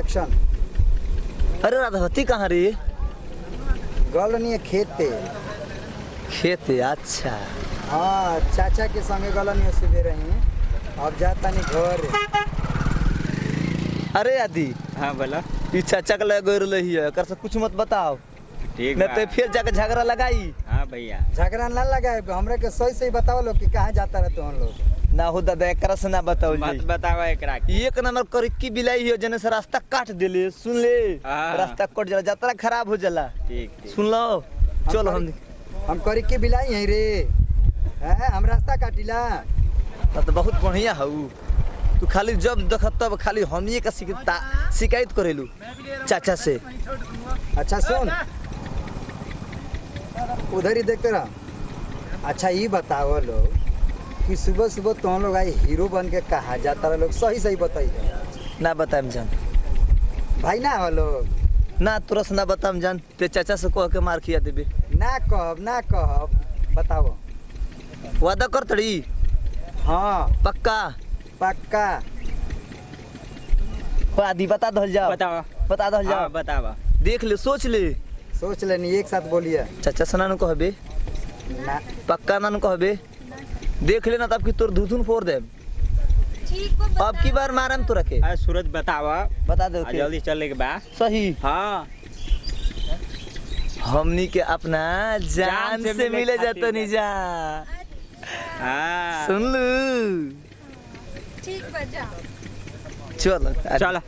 Action. अरे राधावती कहाँ रे? गल नहीं है खेते। खेते? अच्छा। हाँ चाचा के संगे गल नहीं है सुबह रही, अब जाता नहीं घर। अरे आदि। हाँ बोला। ई चाचा के लगे रही है, कर से कुछ मत बताओ। ठीक न बा। तो फिर जाके झगड़ा लगाई। हाँ भैया। झगड़ा ना लगाए, हमरे के सही सही बताओ लोग कि कहाँ जाता रहते हम लोग। ना हो दादा एक से ना बताओ मत जी। बतावा एकरा के। एक नंबर करिक्की बिलाई है जने से रास्ता काट देले, सुन ले। हाँ। रास्ता कट जाला, यात्रा खराब हो जाला। ठीक ठीक। सुन लो। चलो हम करी के बिलाई यहीं रे हैं, हम रास्ता काटिला। तो बहुत बढ़िया हऊ। तू खाली जब देख तब खाली हमिए का शिकायत करेलू चाचा से। अच्छा सुन, उधर ही देखते रह। अच्छा ये बताओ लोग कि सुबह सुबह तुम लोग आए हीरो बन के कहाँ जाता रहे लोग, सही सही बताइए। ना बताएम जान। भाई ना हो लोग। ना तुरंत ना बताएम जान, ते चाचा से कह के मार खिया देबे। ना कहब बताओ। वादा कर तड़ी? हाँ पक्का? पक्का। आदि बता दो जाओ। बतावा। बता दो जाओ। हाँ बतावा। देख ले, सोच ले। सोच लेनी, एक साथ बोलिए। चाचा से ना कहबे? ना पक्का ना कहबे? देख लेना तब कि तोर धुधुन फोड़ दे। अब की बार मारम तो रखे। आज सूरज बतावा। बता दो के। जल्दी चले के बा। सही। हाँ। हमनी के अपना जान से मिले जातो नहीं जा। हाँ। सुन लू। ठीक बजा। चलो चला।